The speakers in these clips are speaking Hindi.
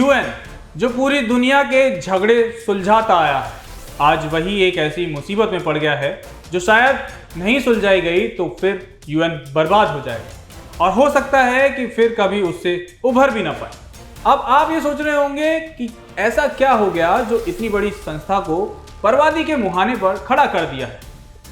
यूएन जो पूरी दुनिया के झगड़े सुलझाता आया है, आज वही एक ऐसी मुसीबत में पड़ गया है जो शायद नहीं सुलझाई गई तो फिर यूएन बर्बाद हो जाएगा और हो सकता है कि फिर कभी उससे उभर भी ना पाए। अब आप ये सोच रहे होंगे कि ऐसा क्या हो गया जो इतनी बड़ी संस्था को बर्बादी के मुहाने पर खड़ा कर दिया है।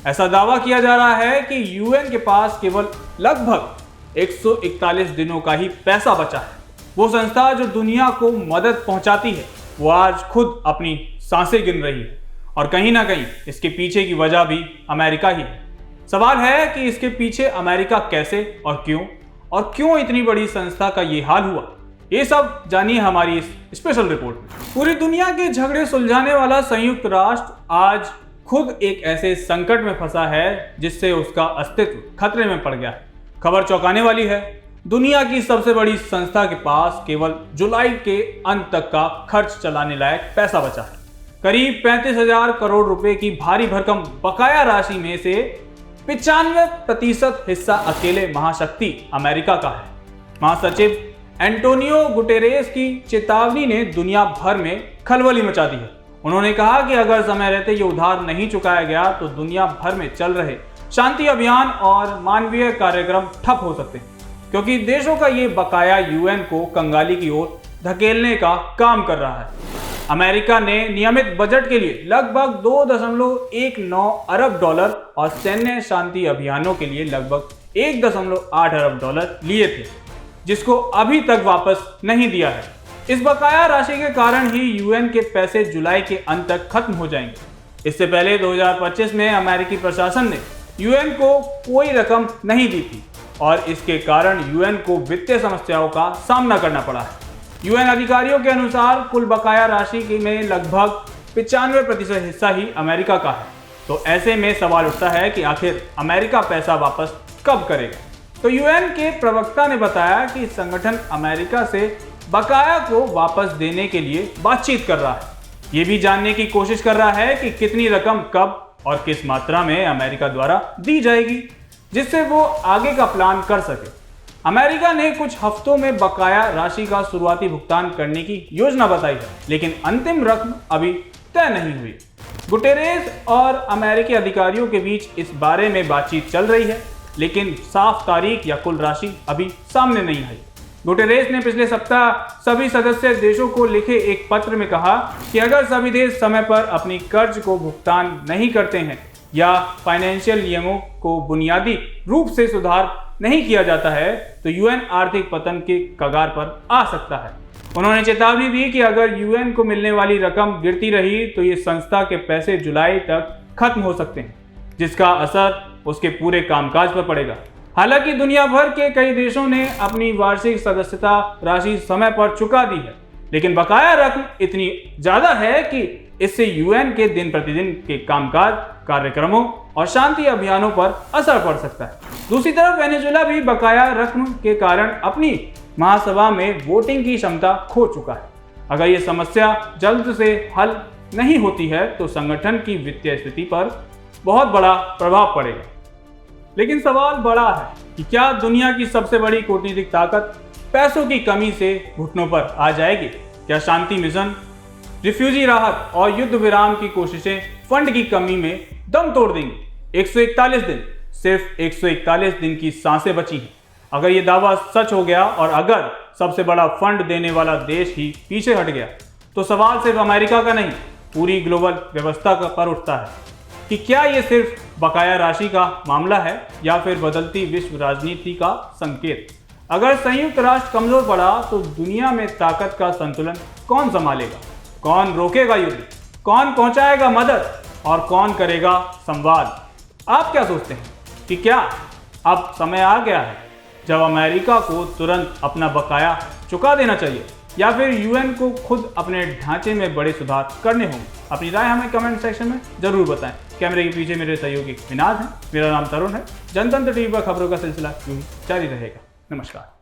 ऐसा दावा किया जा रहा है कि यूएन के पास केवल लगभग 141 दिनों का ही पैसा बचा है। वो संस्था जो दुनिया को मदद पहुंचाती है वो आज खुद अपनी सांसें गिन रही है और कहीं ना कहीं इसके पीछे की वजह भी अमेरिका ही है। सवाल है कि इसके पीछे अमेरिका कैसे और क्यों इतनी बड़ी संस्था का ये हाल हुआ। ये सब जानिए हमारी इस स्पेशल रिपोर्ट में। पूरी दुनिया के झगड़े सुलझाने वाला संयुक्त राष्ट्र आज खुद एक ऐसे संकट में फंसा है जिससे उसका अस्तित्व खतरे में पड़ गया है। खबर चौंकाने वाली है। दुनिया की सबसे बड़ी संस्था के पास केवल जुलाई के अंत तक का खर्च चलाने लायक पैसा बचा है। करीब 35,000 करोड़ रुपए की भारी भरकम बकाया राशि में से 95% हिस्सा अकेले महाशक्ति अमेरिका का है। महासचिव एंटोनियो गुटेरेस की चेतावनी ने दुनिया भर में खलबली मचा दी है। उन्होंने कहा कि अगर समय रहते ये उधार नहीं चुकाया गया तो दुनिया भर में चल रहे शांति अभियान और मानवीय कार्यक्रम ठप हो सकते हैं, क्योंकि देशों का ये बकाया यूएन को कंगाली की ओर धकेलने का काम कर रहा है। अमेरिका ने नियमित बजट के लिए लगभग 2.19 अरब डॉलर और सैन्य शांति अभियानों के लिए लगभग 1.8 अरब डॉलर लिए थे, जिसको अभी तक वापस नहीं दिया है। इस बकाया राशि के कारण ही यूएन के पैसे जुलाई के अंत तक खत्म हो जाएंगे। इससे पहले 2025 में अमेरिकी प्रशासन ने यूएन को कोई रकम नहीं दी थी और इसके कारण यूएन को वित्तीय समस्याओं का सामना करना पड़ा है। यूएन अधिकारियों के अनुसार कुल बकाया राशि में लगभग 95% हिस्सा ही अमेरिका का है। तो ऐसे में सवाल उठता है कि आखिर अमेरिका पैसा वापस कब करेगा। तो यूएन के प्रवक्ता ने बताया कि संगठन अमेरिका से बकाया को वापस देने के लिए बातचीत कर रहा है। ये भी जानने की कोशिश कर रहा है कि कितनी रकम कब और किस मात्रा में अमेरिका द्वारा दी जाएगी, जिससे वो आगे का प्लान कर सके। अमेरिका ने कुछ हफ्तों में बकाया राशि का शुरुआती भुगतान करने की योजना बताई है, लेकिन अंतिम रकम अभी तय नहीं हुई। गुटेरेस और अमेरिकी अधिकारियों के बीच इस बारे में बातचीत चल रही है, लेकिन साफ तारीख या कुल राशि अभी सामने नहीं आई। गुटेरेस ने पिछले सप्ताह सभी सदस्य देशों को लिखे एक पत्र में कहा कि अगर सभी देश समय पर अपनी कर्ज को भुगतान नहीं करते हैं या फाइनेंशियल नियमों को बुनियादी रूप से सुधार नहीं किया जाता है तो यूएन आर्थिक पतन के कगार पर आ सकता है। उन्होंने चेतावनी दी कि अगर यूएन को मिलने वाली रकम गिरती रही तो ये संस्था के पैसे जुलाई तक खत्म हो सकते हैं, जिसका असर उसके पूरे कामकाज पर पड़ेगा। हालांकि दुनिया भर के कई देशों ने अपनी वार्षिक सदस्यता राशि समय पर चुका दी है, लेकिन बकाया रकम इतनी ज्यादा है कि इससे यूएन के दिन प्रतिदिन के कामकाज, कार्यक्रमों और शांति अभियानों पर असर पड़ सकता है। दूसरी तरफ वेनेजुएला भी बकाया रकम के कारण अपनी महासभा में वोटिंग की क्षमता खो चुका है। अगर ये समस्या जल्द से हल नहीं होती है तो संगठन की वित्तीय स्थिति पर बहुत बड़ा प्रभाव पड़ेगा। लेकिन सवाल बड़ा है कि क्या दुनिया की सबसे बड़ी कूटनीतिक ताकत पैसों की कमी से घुटनों पर आ जाएगी? क्या शांति मिशन, रिफ्यूजी राहत और युद्ध विराम की कोशिशें फंड की कमी में दम तोड़ देंगी? 141 दिन, सिर्फ 141 दिन की सांसें बची हैं। अगर ये दावा सच हो गया और अगर सबसे बड़ा फंड देने वाला देश ही पीछे हट गया तो सवाल सिर्फ अमेरिका का नहीं, पूरी ग्लोबल व्यवस्था का पर उठता है कि क्या ये सिर्फ बकाया राशि का मामला है या फिर बदलती विश्व राजनीति का संकेत। अगर संयुक्त राष्ट्र कमजोर पड़ा तो दुनिया में ताकत का संतुलन कौन संभालेगा? कौन रोकेगा युद्ध? कौन पहुंचाएगा मदद और कौन करेगा संवाद? आप क्या सोचते हैं कि क्या अब समय आ गया है जब अमेरिका को तुरंत अपना बकाया चुका देना चाहिए या फिर यूएन को खुद अपने ढांचे में बड़े सुधार करने होंगे? अपनी राय हमें कमेंट सेक्शन में जरूर बताएं। कैमरे के पीछे मेरे सहयोगी मिनाज हैं, मेरा नाम तरुण है। जनतंत्र टीवी पर खबरों का सिलसिला यूं जारी रहेगा। नमस्कार।